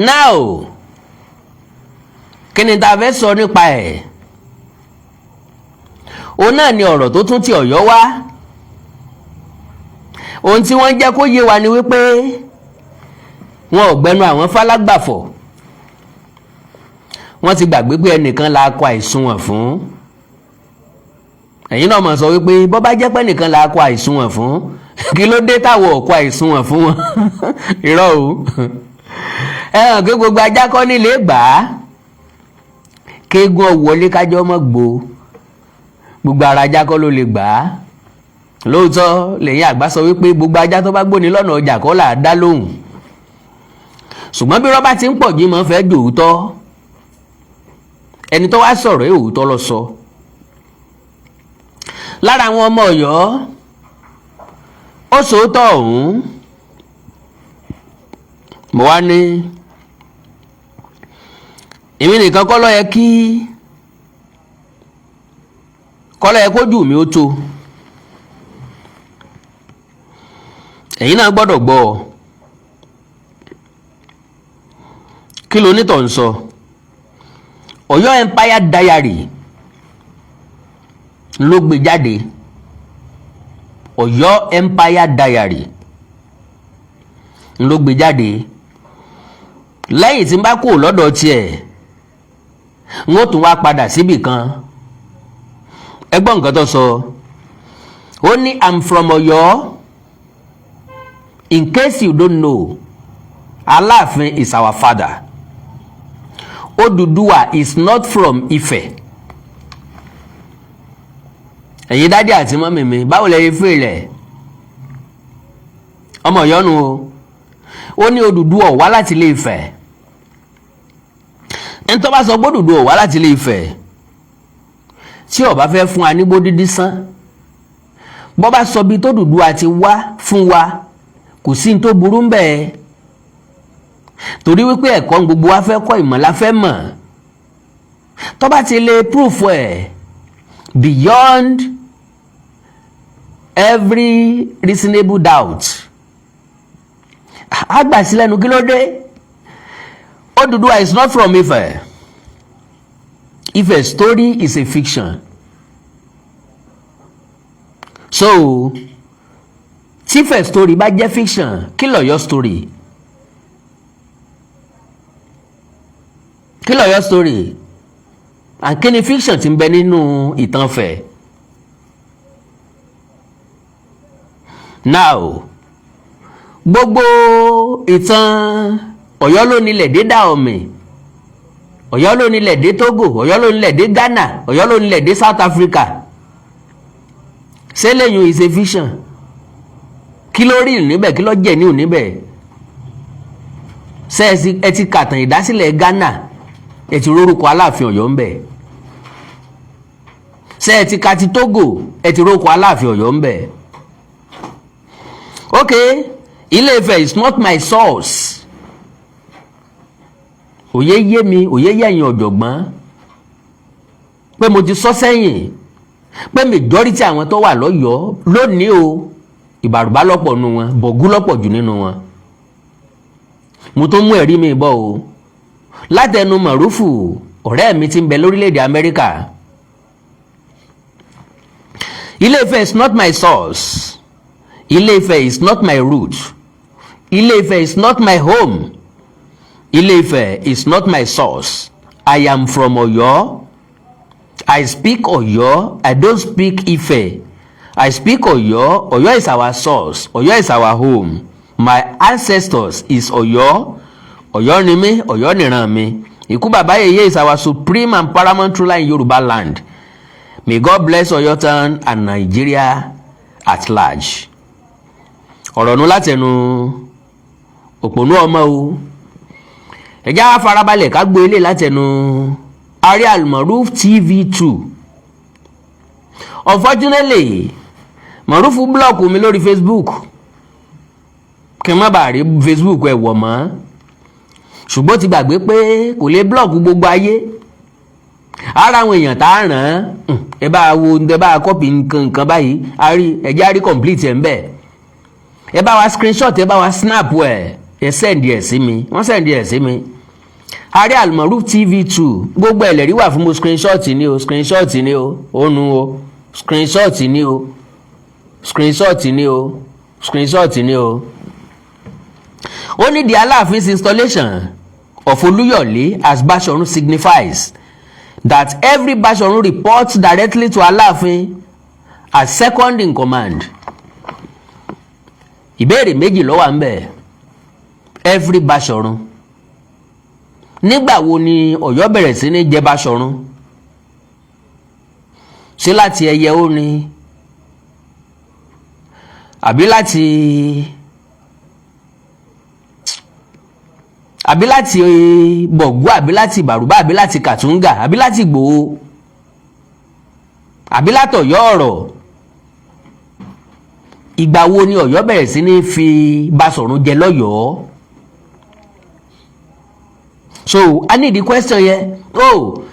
now kí ni ta fẹ́ sọ nípa ẹ̀ òun náà ni ọ̀rọ̀ tó tún ti Ọ̀yọ́ wá ohun tí wọ́n jẹ́ kó yé wa ni wípé wọn ò gbẹnu àwọn fálágbàfọ̀ wọ́n ti gbàgbé pé ẹnìkan la kọ àìsùnwọ̀n fún ẹ̀yin náà mọ̀ sọ wípé bọ́ bá jẹ́ pé ẹnìkan la kọ àìsùnwọ̀n fún kí ló dé táwọn ò kọ àìsùnwọ̀n fún wọn irọ́ o ẹ hàn pé gbogbo ajá kọ́ nílé gbà á kéegun ọ̀wọ́lé kájọ́ mọ́ gbó gbogbo ara ajá kọ́ ló lè gbà á lóòótọ́ lẹ́yìn àgbà sọ wípé gbogbo ajá tó bá gbóni lọ́nà ọjà kọ́ là á dá lóhùn ṣùgbọ́n bí rọ́bà ti ń pọ̀ jí mọ́ fẹ́ dòótọ́ ẹni tó wá sọ̀rọ̀ ẹ̀ òótọ́ lọ sọ lára àwọn ọmọ Ọ̀yọ́ ó sòótọ́ ọ̀hún mo wá ní èmi nìkan kọ́ ló yẹ kójú mi ó tó ẹ̀yin náà gbọ́dọ̀ gbọ́ kí ló nítọ̀ ń sọ Ọ̀yọ́ Empire Diary ló gbé jáde Ọ̀yọ́ Empire Diary ló gbé jáde lẹ́yìn tí n bá kó lọ́dọ̀ tiẹ̀ n ó tún wá padà síbì kan ẹ gbọ́ nǹkan tó sọ ó ní I'm from Ọ̀yọ́ in case you don't know Alaafin is our father Oduduwa is not from Ife ẹ̀yin dádì àti mọ́mì mi báwo lẹ yẹ fún ilẹ̀ ọmọ Ọ̀yọ́ nu ó ní Odùduwà wá láti ilé Ifẹ̀ ẹni tó bá sọ pé Odùduwà wá láti ilé Ifẹ̀ tí ó bá fẹ́ fún wa nígbó dídí sán bọ́ bá sọ bí tó Odùduwà ti wá fún wa kò sí ní tó burú ń bẹ́ẹ̀ torí wípé ẹ̀kọ́ gbogbo wa fẹ́ kọ́ ìmọ̀ la fẹ́ mọ̀ tó bá ti lè proof ẹ̀ beyond every reasonable doubt àgbà sílẹ̀ nu kí ló dé Odùduwà is not from Ife. Ife story is a fiction so tí Ife story bá jẹ́ fiction kí l'Ọ̀yọ́ story kí l'Ọ̀yọ́ story and kí ni fiction tí ń bẹ nínú ìtàn Ifẹ̀ now gbogbo ìtàn Ọ̀yọ́ ló nílẹ̀ dé Dahomey Ọ̀yọ́ ló nílẹ̀ dé Togo Ọ̀yọ́ ló nílẹ̀ dé Ghana Ọ̀yọ́ ló nílẹ̀ dé South Africa ṣé lẹ́yìn is a fiction kí ló rí níbẹ̀ kí ló jẹ́ ní níbẹ̀ ṣé ẹ ti kàtàn ìdásílẹ̀ Ghana ẹ ti rórúkọ Aláàfin Ọ̀yọ́ ń bẹ̀ ṣé ẹ ti ka ti Togo ẹ ti rórúkọ Aláàfin Ọ̀yọ́ ń bẹ̀ okay Ilé-Ifẹ̀ is not my source òye yé mi òye yẹ̀yìn ọ̀jọ̀gbọ́n pé mo ti sọ sẹ́yìn pé majority àwọn tó wà lọ́yọ̀ọ́ lónìí o Ìbàrùbá lọ́pọ̀ nínú wọn Bọ̀gú lọ́pọ̀ jù nínú wọn mo tó mú ẹ̀rí mi bọ̀ o látẹnu Mọ̀rúfù ọ̀rẹ́ mi tí ń bẹ lórílẹ̀‐èdè Amẹ́ríkà Ilé-Ifẹ̀ is not my source Ilé-Ifẹ̀ is not my root Ilé-Ifẹ̀ is not my home Ilé-Ifẹ̀ is not my source I am from Ọ̀yọ́ I speak Ọ̀yọ́ I don't speak Ife I speak Ọ̀yọ́ Ọ̀yọ́ is our source Ọ̀yọ́ is our home my ancestors is Ọ̀yọ́ Ọ̀yọ́ ni mí Ọ̀yọ́ nìran mi ikú bàbá yèyé is our supreme and paramount ruler in Yorùbá land may God bless Ọ̀yọ́ town and Nigeria at large ọ̀rọ̀ nu látẹnu òpònú ọmọ o ẹjá wá farabalẹ̀ ká gbé ilé látẹnu Ari Al-Maroof TV2 unfortunately Maroof blọọkù mi lórí Facebook kí n má bàa rí Facebook ẹ̀ wọ̀ mọ́ ṣùgbọ́n ti gbàgbé pé kò lè blọọkù gbogbo ayé ara àwọn èèyàn tá a ràn án ẹ bá wo ẹ bá kọ́pì nǹkan báyìí ẹjá rí complete ẹ̀ ń bẹ̀ ẹ bá wa screenshot ẹ bá wa snap ẹ̀ ẹ send ẹ̀ sí mi, wọ́n send ẹ̀ sí mi. Ààrẹ Almaroof TV2 gbogbo ẹlẹ́rìí wà fún mo screenshot ni o, screenshot ni o, ònu o, screenshot ni o, screenshot ni o, screenshot ni o. Ó ní the Alaafin's installation of Oluyole as Bashorun signifies that every Bashorun reports directly to Alaafin as second in command. Ìbéèrè méjì ló wà ńbẹ̀. Every Bashorun. Nígbà wo ni Ọ̀yọ́ bẹ̀rẹ̀ sí ní jẹ́ Bashorun? Ṣé láti ẹyẹ ó ní? Àbí láti Bọ̀gú, àbí láti Bàrùbá, àbí láti Kàtúngà, àbí láti Ìgbòho, àbí látọ̀yọ́ ọ̀rọ̀? Ìgbà wo ni Ọ̀yọ́ bẹ̀rẹ̀ sí ní fi Bashorun jẹ lọ́yọ̀ọ́? So I need the question yẹn.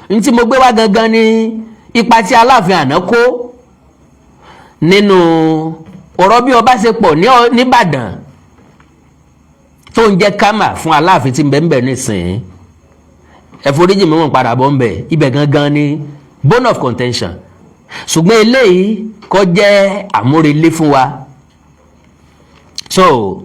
N tí mo gbé wá gangan ni ipa tí Aláàfin àná kó nínú ọ̀rọ̀ bí ọba ṣe pọ̀ ní Ìbàdàn tó ń jẹ́ kámà fún Aláàfin tí ń bẹ ń bẹ nísìnyí. Ẹ̀foríjì mi wọ́n padà bọ́ ń bẹ̀, ibẹ̀ gangan ni bone of contention. Ṣùgbọ́n eléyìí kò jẹ́ àmúrelé fún wa. So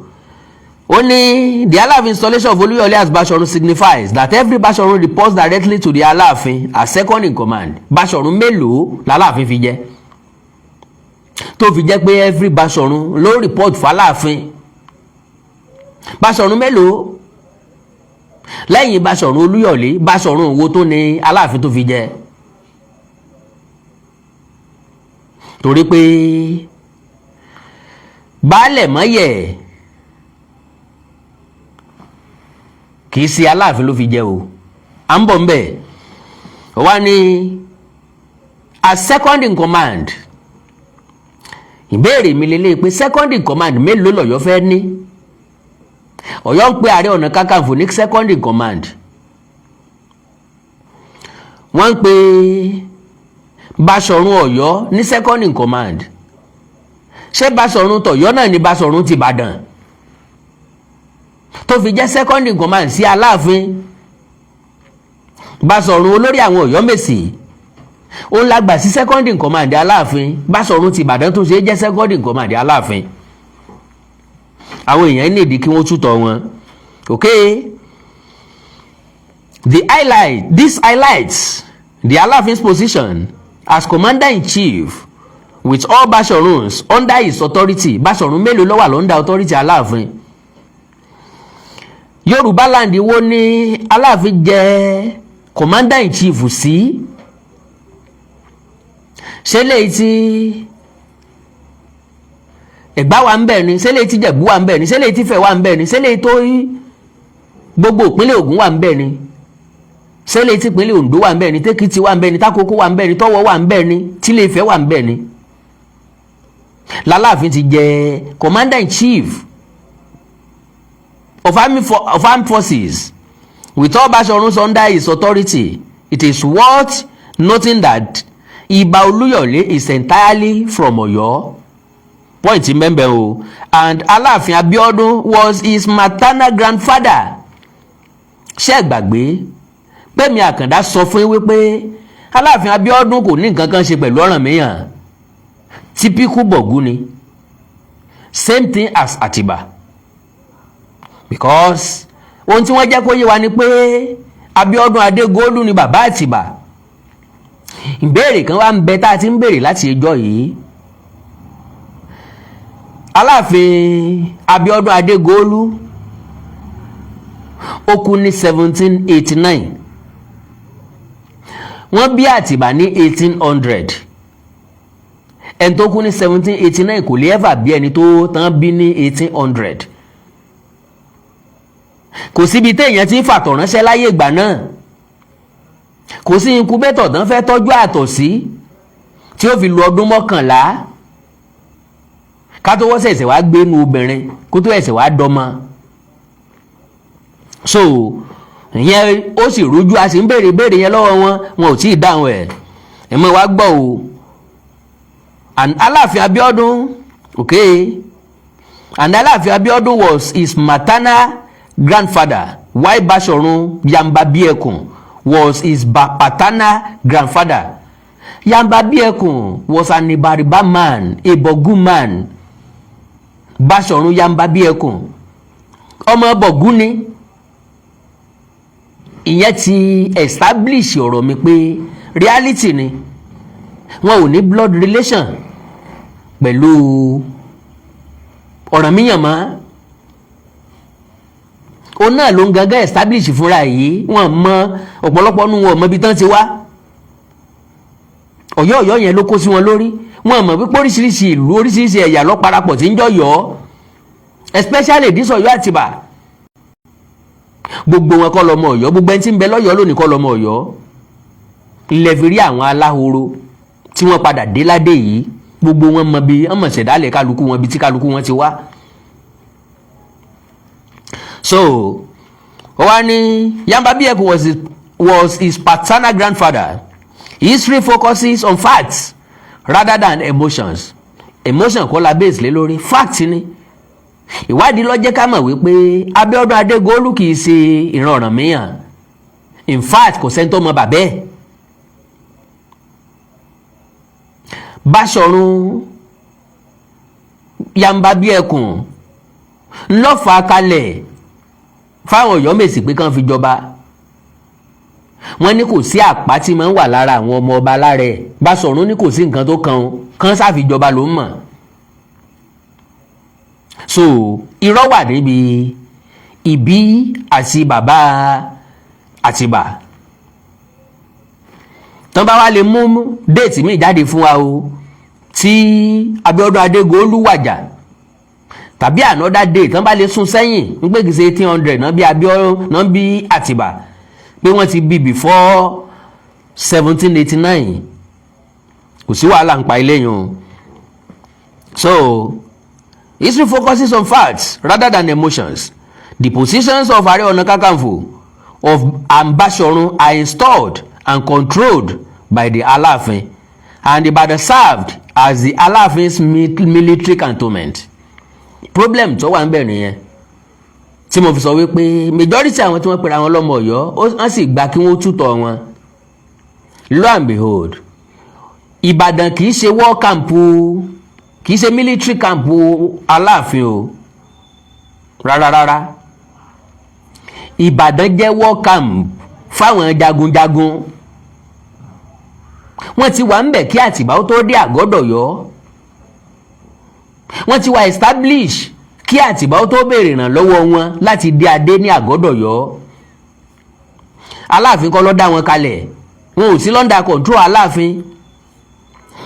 only the Alaafin installation of Oluyole as Bashorun signifies that every Bashorun reports directly to the Alaafin as second in command. Bashorun mélòó l'Alaafin fi jẹ́? Tó fi jẹ́ pé every Bashorun ló report fún Alaafin. Bashorun mélòó? Lẹ́yìn Bashorun Oluyole, Bashorun wo tó ní Alaafin tó fi jẹ́? Torí pé baálẹ̀ mọ́yẹ̀ kìí ṣe Aláàfin ló fi jẹ o. À ń bọ̀ ń bẹ̀. Wá ní as second in command. Ìbéèrè mi lélẹ̀ pé second in command mélòó l'Ọ̀yọ́ fẹ́ ní? Ọ̀yọ́ ń pe Ààrẹ Ọ̀nà Kakanfò ní second in command. Wọ́n ń pe Bashorun Ọ̀yọ́ ní second in command. Ṣé Bashorun t'Ọ̀yọ́ náà ni Bashorun ti Ìbàdàn tó fi jẹ́ second in command sí Aláàfin? Bashorun olórí àwọn Ọ̀yọ́mèsì ó ń lágbà sí second in command Aláàfin. Bashorun ti Ìbàdàn tó ṣe jẹ́ second in command Aláàfin. Àwọn èèyàn nídìí kí wọ́n tútọ̀ wọn. Okay, this highlights the Alaafin's position as commander-in-chief with all Bashoruns under his authority. Bashorun mélòó ló wà lọ́ndà authority Aláàfin? Yorùbá land wo ni Aláàfin jẹ́ commander-in-chief sí? Ṣé léyìí tí Ẹ̀gbá wà ń bẹ̀ ni? Ṣé léyìí tí Ìjẹ̀bú wà ń bẹ̀ ni? Ṣé léyìí tí Ifẹ̀ wà ń bẹ̀ ni? Ṣé léyìí tó gbogbo ìpínlẹ̀ Ògùn wà ń bẹ̀ ni? Ṣé léyìí tí ìpínlẹ̀ Oǹdó wà ń bẹ̀ ni? Tèkìtì wà ń bẹ̀ ni? Tákókó wà ń bẹ̀ ni? Tọ́wọ́ wà ń bẹ̀ ni? Tílé Ifẹ̀ wà ń bẹ̀ ni? L'Aláàfin ti jẹ́ commander-in-chief of armed forces with all Bashoruns under his authority. It is worth noting that Iba Oluyole is entirely from Ọ̀yọ́. Point remember o. And Alaafin Abiodun was his maternal grandfather. Ṣé gbàgbé pé mi Àkàndá sọ fún yín wípé Alaafin Abiodun kò ní nǹkan kan ṣe pẹ̀lú Ọ̀rànmíyàn. Typical Bọ̀gú ni. Same thing as Atiba. Because ohun tí wọ́n jẹ́ kó yé wa ni pé Abiodun Adégolú ni bàbá Àtìbà. Ìbéèrè kan wá ń bẹ tá a ti ń béèrè láti ẹjọ́ yìí. Alaafin Abiodun Adégolú ó kú ní 1789. Wọ́n bí Àtìbà ní 1800. Ẹni tó kú ní 1789 kò lè ever bí ẹni tó tán bí ní 1800. Kò síbi téèyàn ti ń fàtọ̀ ránṣẹ́ láyé ìgbà náà. Kò sí incubator tán fẹ́ tọ́jú àtọ̀ sí tí ó fi lu ọdún 11 ká tó wọ́n ṣẹ̀ṣẹ̀ wá gbénu obìnrin kó tó ẹ̀ṣẹ̀ wá dọ́mọ. So ìyẹn ó sì rújú, a sì ń béèrè yẹn lọ́wọ́ wọn ò tí ì dáhùn ẹ̀. Ẹ mọ̀ wá gbọ́ o. And Alaafin Abiodun, okay, and Alaafin Abiodun was his maternal grandfather, while Bashorun Yambabiekun was his paternal grandfather. Yambabiekun was an Ibariba man, a Bogu man. Bashorun Yambabiekun ọmọ Bogu ni. Ìyẹn ti establish ọ̀rọ̀ mi pé reality ni wọn ò ní blood relation pẹ̀lú Ọ̀rànmíyàn mọ́. Òun náà ló ń gangan establish fúnra yìí. Wọ́n mọ ọ̀pọ̀lọpọ̀ nínú wọn mọ ibi tán ti wá. Ọ̀yọ́ yẹn ló kó sí wọn lórí. Wọ́n mọ̀ wípé oríṣiríṣi ìlú oríṣiríṣi ẹ̀yà ló parapọ̀ tí ń jọ̀yọ́, especially this Ọ̀yọ́ Àtìbà. Gbogbo wọn kọ́ lọ́mọ Ọ̀yọ́, gbogbo ẹni tí ń bẹ lọ́yọ́ lónìí kọ́ lọ́mọ Ọ̀yọ́. Ilẹ̀ fi rí àwọn aláhoro tí wọ́n padà dé ládé yìí, gbogbo wọn mọ bí wọ́n mọ̀ ṣẹ̀dálẹ̀ kálukú wọn bí tí kálukú wọn ti wá. So Ọọni Yambabiekun was his paternal grandfather. History focuses on facts rather than emotions. Emotion kọ́ la base lé lórí, fact ni. Ìwádìí ló jẹ́ ká mọ̀ wípé Abíọ́dún Adégolú kì í ṣe ìran Ọ̀rànmíyàn. In fact kò sẹ́ni tó mọ bàbá ẹ̀. Báṣọ̀run Yambabiekun ló fà kalẹ̀ fáwọn Ọ̀yọ́mèsì pé kán fi jọba. Wọ́n ní kò sí àpá tí máa ń wà lára àwọn ọmọ ọba lára ẹ̀. Báṣọ̀run ní kò sí nǹkan tó kàn sáfìjọba ló ń mọ̀. So irọ́ wà níbi ìbí àti bàbá Àtìbà. Tán bá wá lè mú déètì míì jáde fún wa o tí Abíọ́dún Adégolú wàjà tàbí another day tán bá lè sún sẹ́yìn ń pé kìí ṣe 1800 náà bí Abíọ́dún náà bí Àtìbà pé wọ́n ti bí before 1789 kò sí wàhálà ń pa ilé yẹn. So history focuses on facts rather than emotions. The positions of Ààrẹ Ọ̀nà Kakanfò of Bashorun are installed and controlled by the Alaafin, and Ibadan served as the Alaafin's military cantonment. Problem tó wà ń bẹ̀ nìyẹn tí mo fi sọ wípé majority àwọn tí wọ́n pera wọn lọ́mọ Ọ̀yọ́ wọ́n sì gbà kí wọ́n tútọ̀ wọn. Lo and behold, Ìbàdàn kì í ṣe war camp, kì í ṣe military camp Aláàfin o rárá. Ìbàdàn jẹ́ war camp fáwọn jagunjagun. Wọ́n ti wà ń bẹ̀ kí Àtìbà ó tó dé Àgọ́dọ̀yọ́. Wọ́n ti wà establish kí Àtìbà ó tó béèrè ìrànlọ́wọ́ wọn láti dé adé ní Àgọ́dọ̀yọ́. Aláàfin kọ́ ló dá wọn kalẹ̀, wọn ò sí under control Aláàfin.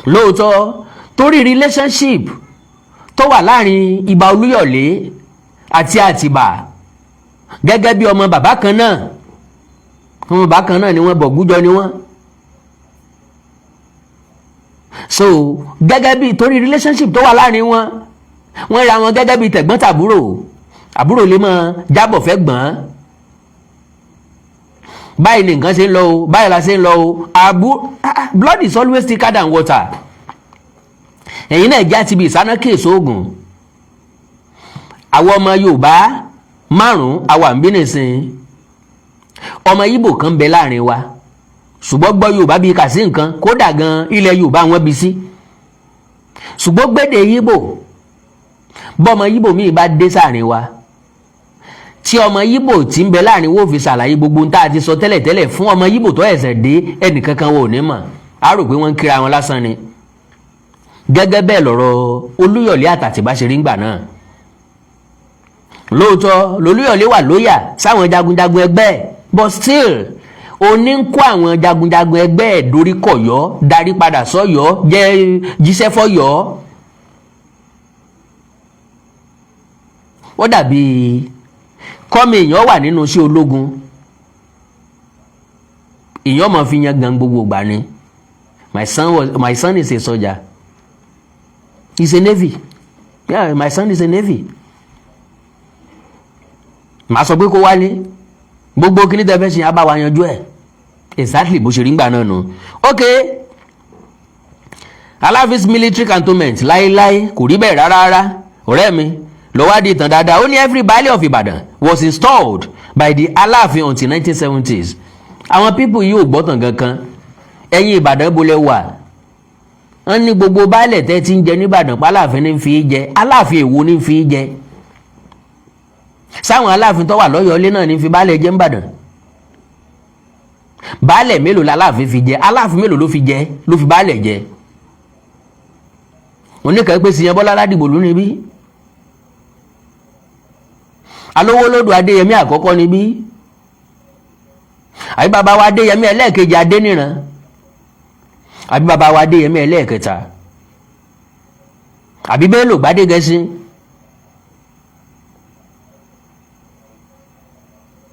Lóòótọ́ torí relationship tó wà láàrin Ìbà Olúyọ̀lé àti Àtìbà gẹ́gẹ́ bí ọmọ bàbá kan náà ni wọ́n Bọ̀gújọ ni wọ́n. So gẹ́gẹ́ bí torí relationship tó wà láàrin wọn, wọ́n ra wọn gẹ́gẹ́ bí tẹ̀gbọ́n tàbúrò. Àbúrò lè mọ jábọ̀ fẹ́ gbọ́n. Báyìí ni nǹkan ṣe ń lọ o, báyìí la ṣe ń lọ o. Blood is always thicker than water. Ẹ̀yin náà já ti bí ìsáná kéèso oògùn. Àwọn ọmọ Yorùbá 5 àwa ń bí nìsín. Ọmọ Ìgbò kan bẹ láàrin wa, ṣùgbọ́n gbọ́ Yorùbá bíi kà sí nǹkan, kódà gan ilẹ̀ Yorùbá wọn bí sí. Ṣùgbọ́n gbédè Ìgbò, bọ́mọ Ìgbò míì bá dé sáàrin wa, tí ọmọ Ìgbò tí ń bẹ láàrin wo fi ṣàlàyé gbogbo ń tá a ti sọ tẹ́lẹ̀tẹ́lẹ̀ fún ọmọ Ìgbò tó ẹ̀sẹ̀ dé, ẹnìkankan wo ò ní mọ̀, á rò pé wọ́n ń kíra wọn lásán ni. Gẹ́gẹ́ bẹ́ẹ̀ lọ̀rọ̀ Olúyọ̀lé àtàtìbá ṣe rí ńgbà náà. Lóòótọ́ lolúyọ̀lé wà lóyà sáwọn jagunjagun ẹgbẹ́ ẹ̀, but still òní ń kó àwọn jagunjagun ẹgbẹ́ ẹ̀ dorí kọ̀yọ́, darí padà sọ́yọ́, jíṣẹ́ fọ́yọ́. Ó dàbí kọ́mi èèyàn wà nínú iṣẹ́ ológun, èèyàn máa fi yan gan gbogbo ìgbà ni. My son is a soldier. He's a navy. Yeah, my son is a navy. Màá sọ pé kó wálé, gbogbo kí ní tẹ́fẹ́ ṣe abá wa yanjú ẹ̀. Exactly bó ṣe rí ngbà náà nù. Okay, Alaafin's military cantonment láéláé kò rí bẹ́ẹ̀ rárá. Ọ̀rẹ́ mi lọ́wọ́ di ìtàn dáadáa ó ní every baálé of Ìbàdàn was installed by the Alaafin until 1970s. àwọn pípù yìí ò gbọ́tàn kankan ẹ̀yin Ìbàdàn bolẹ̀ wà wọ́n ní gbogbo baálẹ̀ tẹ́ ti ń jẹ nìbàdàn pa Aláàfin ní fi jẹ Aláàfin èwo ní fi jẹ sáwọn Aláàfin tó wà lọ́yọ̀ọ́lé náà ní fi baálẹ̀ jẹ nìbàdàn baálẹ̀ mélòó l'Aláàfin fi jẹ Aláàfin mélòó ló fi jẹ ló fi baálẹ̀ jẹ oníkàá pé Síyàn Bọ́lá Ládìgbò ló níbí Alówólódù Adéyẹmí àkọ́kọ́ níbí àbí bàbá wa Adéyẹmí ẹlẹ́ẹ̀kejì Adéníran àbí bàbá wa Adéyẹmí ẹlẹ́ẹ̀kẹta àbí Bello Gbádégẹṣin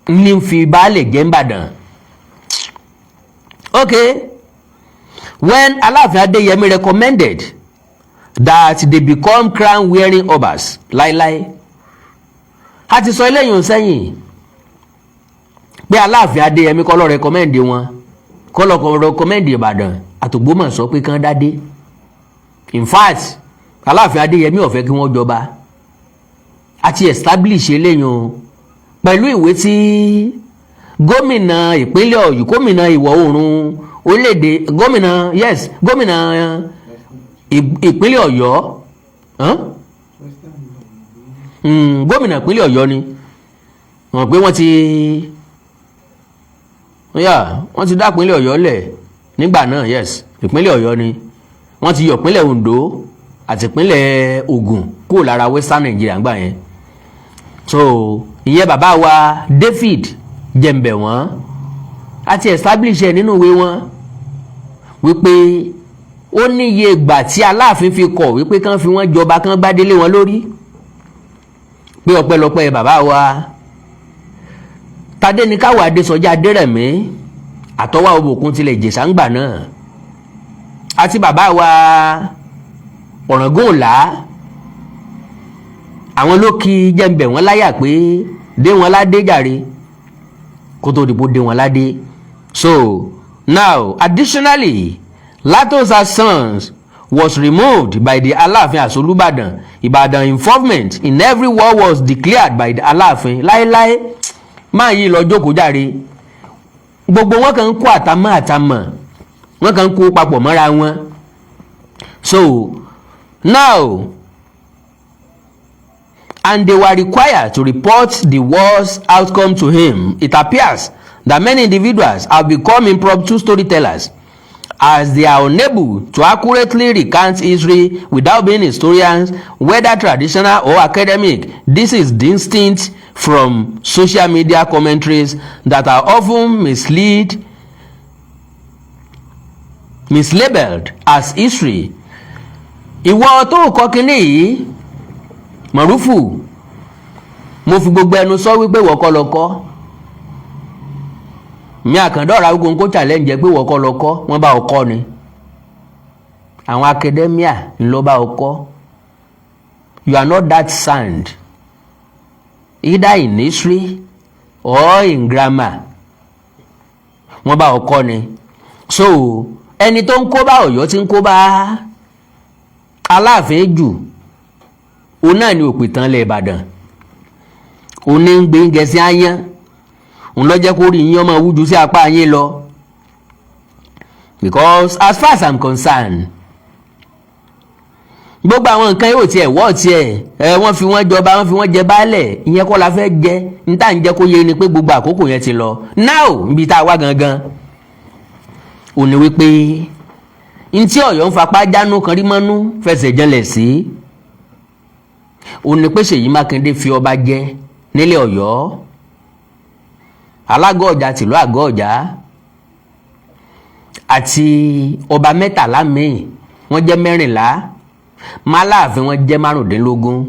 ní fi baálẹ̀ jẹ́ nìbàdàn. Okay, when Alaafin Adéyẹmí recommended that they become crown wearing obas láíláí a ti sọ eléyìí sẹ́yìn pé Aláàfin Adéyẹmí kọ́ ló recommend wọn kọ́ ló recommend Ìbàdàn àtògbómọ̀ṣọ́ pé kán dádé. In fact Aláàfin Adéyẹmí ò fẹ́ kí wọ́n jọba àti establish eléyìí pẹ̀lú ìwé tí gómìnà ìpínlẹ̀ Ọ̀yọ́ gómìnà ìwọ̀ oòrùn orílẹ̀-èdè gómìnà ìpínlẹ̀ Ọ̀yọ́ gómìnà ìpínlẹ̀ Ọ̀yọ́ ni wọ́n pé wọ́n ti dá ìpínlẹ̀ Ọ̀yọ́ lẹ̀ nígbà náà ìpínlẹ̀ Ọ̀yọ́ ni wọ́n ti yọ ìpínlẹ̀ Oǹdó àti ìpínlẹ̀ Ògùn kúrò lára Western Nigeria ńgbà yẹn so ìyẹn bàbá wa David jẹ̀ǹbẹ̀ wọ́n àti establish ẹ̀ nínú ìwé wọn wípé ó ní iye ìgbà tí Aláàfin fi kọ̀ wípé kán fi wọ́n jọba kán gbádélé wọn lórí pé ọpẹ́lọpẹ́ bàbá wa Tadéníkáwò Adésọjí Adérẹ̀mí àtọwá Òbòkun tilẹ̀ Ìjẹ̀ṣà ńgbà náà àti bàbá wa Ọ̀ràngún Ọ̀lá àwọn ló kí jẹ̀ǹbẹ̀ wọ́n láyà pé dé wọn ládé jàre kó tó dìbò dé wọn ládé. So now additionally Lato's sons was removed by the Alaafin as Olubadan. Ibadan involvement in every war was declared by the Alaafin. Láéláé máa yí lọ jókòó jàre gbogbo wọn kàn ń kó àtàmọ́ wọn kàn ń kó papọ̀ mọ́ra wọn. So now and they were required to report the war's outcome to him. It appears that many individuals have become impromptu storytellers as they are unable to accurately recount history without being historians, whether traditional or academic. This is distinct from social media commentaries that are often mislabeled as history. Ìwọ tó kọ́ kínní yìí Mọ̀rúfù mo fi gbogbo ẹnu sọ wípé wọ́kọ́ lọ́kọ́ mi àkàndọ́ra ogun kó challenge pé wọ́kọ́ lọ́kọ́ wọ́n bá ọkọ́ ni àwọn academia ńlọ bá ọkọ́. You are not that sound either in history or in grammar wọ́n bá ọkọ́ ni. So ẹni tó ń kó bá Ọ̀yọ́ tí ń kó bá Aláàfin jù òun náà ni òpìtàn ilẹ̀ Ìbàdàn òun ní ń gbé gẹ̀ẹ́sì áyán òun lọ jẹ́ kó rí yín ọmọ wújú sí apá yín lọ because as far as I'm concerned gbogbo àwọn nǹkan yóò tiẹ̀ wọ́ tiẹ̀ wọ́n fi wọ́n jọba wọ́n fi wọ́n jẹ baálẹ̀ ìyẹn kọ́ la fẹ́ jẹ níta ń jẹ́ kó yé ni pé gbogbo àkókò yẹn ti lọ now níbi tá a wá gangan òun ni wípé ntí Ọ̀yọ́ ń fapá jánu kan rí mọ́nú fẹsẹ̀ jẹlẹ̀ sí òun ni pé Ṣèyí Mákindé fi ọba jẹ nílẹ̀ Ọ̀yọ́ alágọ̀ ọjà tìlú àgọ́ ọjà àti ọba mẹ́tàlá míì wọ́n jẹ́ 14 Aláàfin wọ́n jẹ́ 15.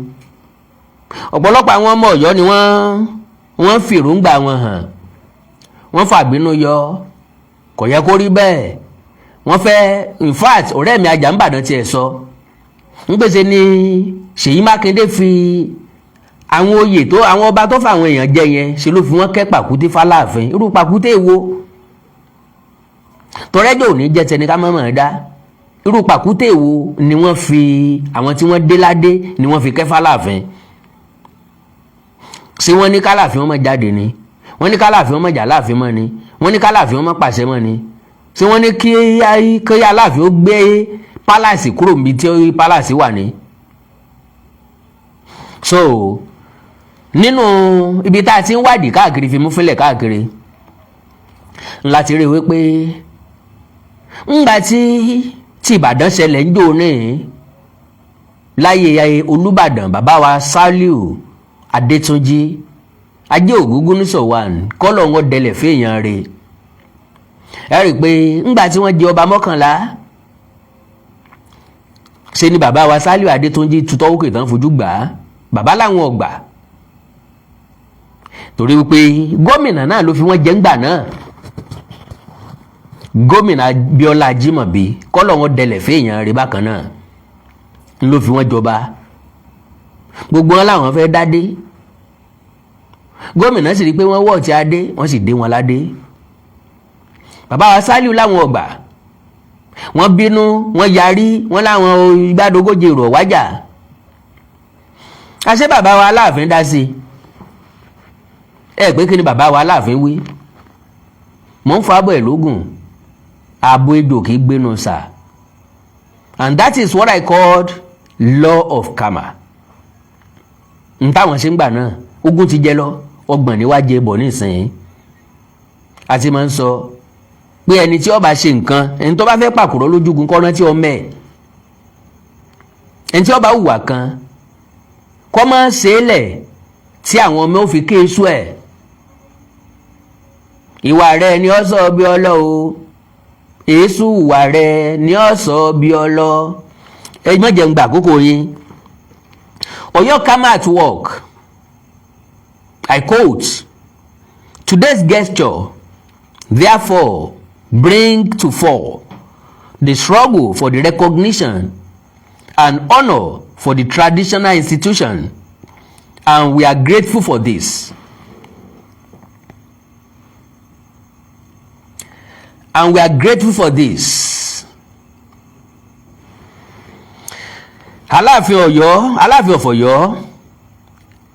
ọ̀pọ̀lọpọ̀ àwọn ọmọ Ọ̀yọ́ ni wọ́n fìrúngbà wọn hàn wọ́n fàbínú yọ kò yẹ kó rí bẹ́ẹ̀ wọ́n fẹ́ in fact ọ̀rẹ́ mi Àjàmbàdàn tiẹ̀ sọ ń pèsè ní Ṣèyí Mákindé fi àwọn oyè tó àwọn ọba tó fàwọn èèyàn jẹ yẹn ṣe ló fi wọ́n kẹ́ pàkúté f'Aláàfin irú pàkúté wo tọrẹ́jọ́ ò ní jẹ́ tẹni ká mọ̀mọ́ dá irú pàkúté wo ni wọ́n fi àwọn tí wọ́n dé ládé ni wọ́n fi kẹ́ f'Aláàfin ṣé wọ́n ní k'Alaafin ọmọ jáde ni wọ́n ní k'Alaafin ọmọ jà láàfin mọ́ ni wọ́n ní k'Alaafin ọmọ pàṣẹ mọ́ ni ṣé wọ́n ní kí Alaafin ó gbé pálàsì kúrò níbi tí pálàsì wà ní. so nínú ibi tá a ti ń wádìí káàkiri fi mú fílẹ̀ káàkiri láti rí wípé ńgbà tí Ìbàdàn ṣẹlẹ̀ ń jò ní láyé Olúbàdàn bàbá wa Sàlíù Adétúnjì ajé Ògúngúnnísọ̀ wà kọ́lọ̀ wọn dẹlẹ̀ fèèyàn rẹ̀ ẹ rí i pé ńgbà tí wọ́n jẹ ọba mọ́kànlá ṣe ni bàbá wa Sàlíù Adétúnjì tutọ́ òkè tán fojú gbà á bàbá làwọn ọgbà torí wípé gómìnà náà ló fi wọ́n jẹ ńgbà náà gómìnà Bíọ́lá Ajímọ̀bí kọ́lọ̀ wọn dẹlẹ̀ fèèyàn rẹ̀ bákan náà ló fi wọ́n jọba gbogbo wọn làwọn fẹ́ dádé gómìnà sì rí i pé wọ́n wọ̀ tí adé wọ́n sì dé wọn ládé bàbá wa Sàlíù láwọn ọgbà wọ́n bínú wọ́n yarí wọ́n láwọn igbádogójì rọ̀ wájà àṣé bàbá wa Aláàfin dá sí ẹ pé kí ni bàbá wa Aláàfin wí mò ń fa abọ́ ẹ̀ lógún ààbò ejò kì í gbénu sà and that is what I called law of karma n táwọn ṣe ń gbà náà ogún ti jẹ lọ ọgbọ̀n ni wàá jẹ bọ̀ nísìnyí àti máa ń sọ pé ẹni tí ó bá ṣe nǹkan ẹni tó bá fẹ́ pàkúrọ̀ lójúgun kọ́ rántí ọmọ ẹ̀ ẹni tí ó bá hùwà kan kọ́ máa ṣe é lẹ̀ tí àwọn ọmọ ò fi ké èso ẹ̀ ìwà rẹ̀ ni ó sọ bí ọlọ́ o èésù ìwà rẹ̀ ni ó sọ bí ọlọ́ ẹ má jẹ́ ń gbà àkókò yín Ọ̀yọ́ karma at work. I quote, today's gesture therefore bring to fore the struggle for the recognition and honor for the traditional institution, and we are grateful for this. And we are grateful for this. Alaafin Ọ̀yọ́, Alaafin of Ọ̀yọ́,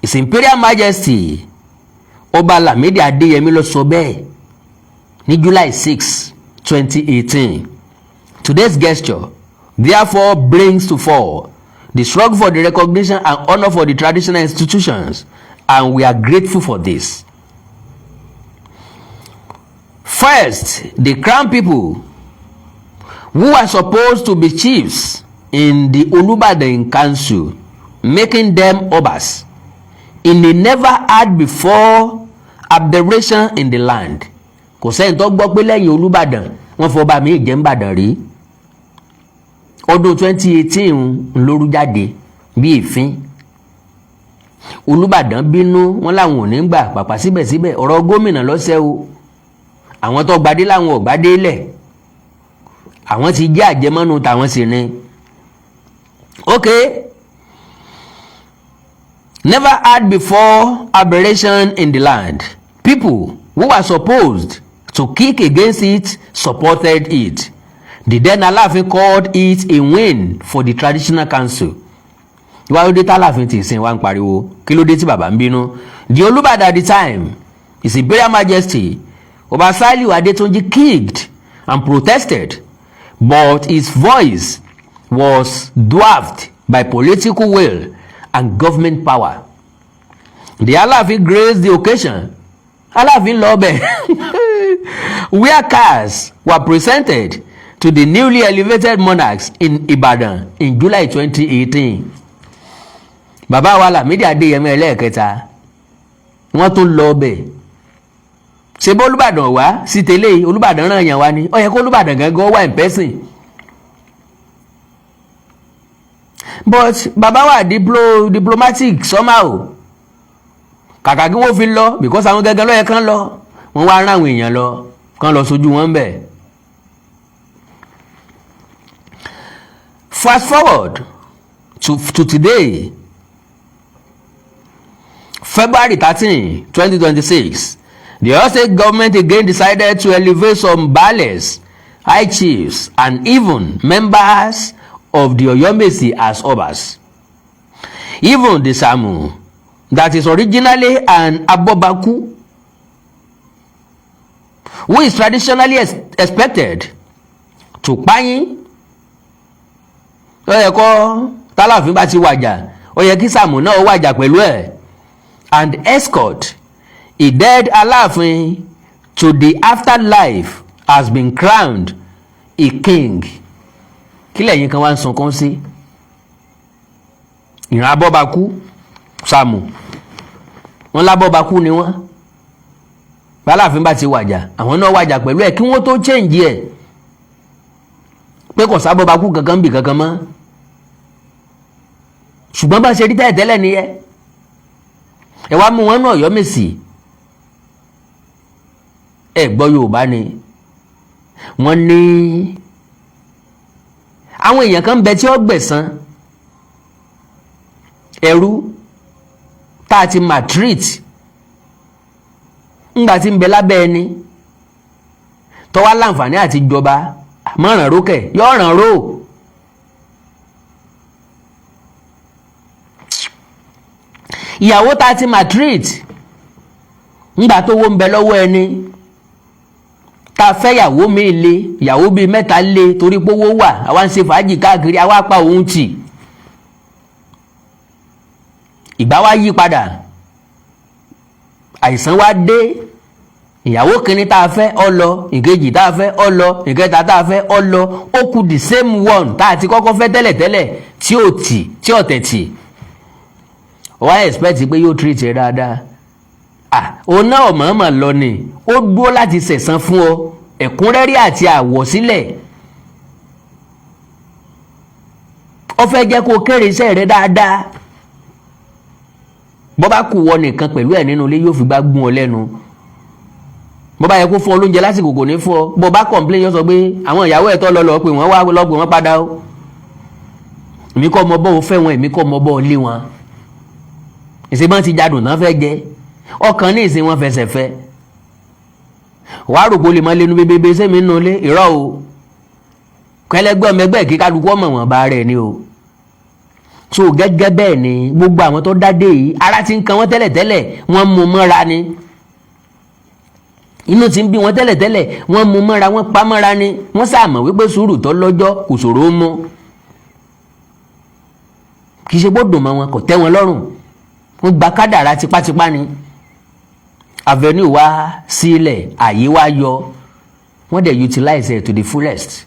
His Imperial Majesty Ọba Lamidi Adéyẹmí ló sọ bẹ́ẹ̀ ní July 6, 2018. Today's gesture therefore brings to fore the struggle for the recognition and honor for the traditional institutions, and we are grateful for this. First, the crown people who are supposed to be chiefs in the Olubadan council, making them obas in a never had before aberration in the land. Kò sẹ́yìn tó gbọ́ pé lẹ́yìn Olúbàdàn wọ́n fọba mi jẹ́ ń bàdàn rí. Ọdún 2018 lóru jáde bí ìfín. Olúbàdàn bínú wọn làwọn ò ní gbà pàpà síbẹ̀síbẹ̀ ọ̀rọ̀ gómìnà lọ́sẹ̀ o. Àwọn tó gbadé làwọn ò gbadé lẹ̀. Àwọn ti jẹ́ àjẹmọ́nú tàwọn sì ni. Okay. Never had before aberration in the land. People who are supposed to kick against it supported it. The then Alaafin called it a win for the traditional council. Why would the Alaafin ti sin wa ń pariwo? Kí ló dé tí bàbá ń bínú? The Olubadan at the time, His Imperial Majesty Ọba Sàlíù Adétúnjì kicked and protested, but his voice was dwarfed by political will and government power. The Alaafin graced the occasion. Alaafin lọ bẹ̀ where cars were presented to the newly elevated monarchs in Ibadan in July 2018. Bàbá wa Lamidi Adéyẹmí ẹlẹ́ẹ̀kẹta wọ́n tún lọ bẹ̀. Ṣé bó Olúbàdàn wá sí tẹ́lẹ̀ Olúbàdàn ràn yàn wá ni ó yẹ kó Olúbàdàn gangan wá in person. But bàbá wa diplomatic somehow kàkà kí wọ́n fi lọ because àwọn gangan ló yẹ kán lọ wọ́n wá rán àwọn èèyàn lọ kán lọ sójú wọn bẹ̀. Fast forward to today, February 13, 2026, the Oyo State government again decided to elevate some baales, high chiefs, and even members of the Oyomesi as obas. Even the Samu that is originally an abobaku, who is traditionally expected to pààyàn. Ó yẹ kó tálàfin bá ti wàjà, ó yẹ kí Sàámú náà wàjà pẹ̀lú ẹ̀, and escort a dead Alaafin to the afterlife has been crowned a king. Kí lẹ̀yin kan wá ń sunkún sí? Ìran abọ́bakú Sàámú, wọ́n lábọ́bakú ni wọ́n. Aláàfin bá ti wàjà, àwọn náà wàjà pẹ̀lú ẹ̀ kí wọ́n tó change ẹ̀ pé kò sábọ́bakú kankan bì kankan mọ́. Ṣùgbọ́n bá ṣe rí tẹ́lẹ̀ nìyẹn. Ẹ wá mú wọn náà Ọ̀yọ́ Mèsì. Ẹ gbọ́ Yorùbá ni. Wọ́n ní àwọn èèyàn kan bẹ tí ó gbẹ̀san ẹrú tá a ti maltreat ńgbà tí ń bẹ lábẹ́ ẹni tó wá láǹfààní àti jọba mọ́ràn rókè yóò ràn ró. Ìyàwó tá a ti maltreat ńgbà tó wó ń bẹ lọ́wọ́ ẹni tá a fẹ́ ìyàwó mi lé ìyàwó bíi mẹ́ta lé torí pé owó wà àwa ń ṣe fàájì káàkiri àwa pa òun tì. Ìgbà wa yí padà, àìsàn wa dé, ìyàwó kìíní tá a fẹ́ ọ lọ, ìkejì tá a fẹ́ ọ lọ, ìkẹta tá a fẹ́ ọ lọ, ó kù the same one tá a ti kọ́kọ́ fẹ́ tẹ́lẹ̀tẹ́lẹ̀ tí ò tì tí ò tẹ̀tì. Wọ́n expect pé yóò treat ẹ dáadáa. Òun náà mọ̀ọ́mọ̀ lọ ni ó dúró láti ṣẹ̀san fún ọ ẹ̀kúnrẹ́rẹ́ àti àwọ̀sílẹ̀. Ó fẹ́ jẹ́ kó kéré iṣẹ́ rẹ dáadáa. Bọ́ bá kù wọ nìkan pẹ̀lú ẹ̀ nínú ilé yóò fi gbá gún ọ lẹ́nu. Bọ́ bá yẹ kó fún ọ lóúnjẹ lásìkò kò ní fún ọ. Bọ́ bá complain yóò sọ pé àwọn ìyàwó ẹ̀ tó lọ pé wọ́n wá lọ́gbọ̀n wọn padà o. Èmi kọ́ mọ bọ́ ọ fẹ́ wọn, èmi kọ́ mọ bọ́ ọ lé wọn. Ìṣèbọn ti jadùn náà fẹ́ jẹ. Ọkàn ní ìsìn wọn fẹsẹ̀ fẹ́. Wàá rò pé o lè mọ lẹ́nu bébébé sẹ́mi nínú ilé ìrọ̀ o. Kẹlẹ́gbẹ́ ọmọ ẹgbẹ́ kí kálukú ọmọ wọn bá rẹ̀ ni o. So gẹ́gẹ́ bẹ́ẹ̀ ni gbogbo àwọn tó dádé yìí ara ti ń kan wọ́n tẹ́lẹ̀tẹ́lẹ̀ wọ́n mú mọ́ra ni. Inú ti ń bí wọn tẹ́lẹ̀tẹ́lẹ̀ wọ́n mú mọ́ra wọ́n pa mọ́ra ni. Wọ́n sàmọ̀ wípé sùúrù tó lọ́jọ́ kò ṣòro ó mú. Kì í ṣe gbọ́dọ̀ mọ́ wọn kò tẹ́ wọn lọ́rùn. Wọ́n gba kádàrá tipátipá ni. Avenue wá sílẹ̀ àyè wá yọ wọ́n dẹ̀ utilize it to the fullest.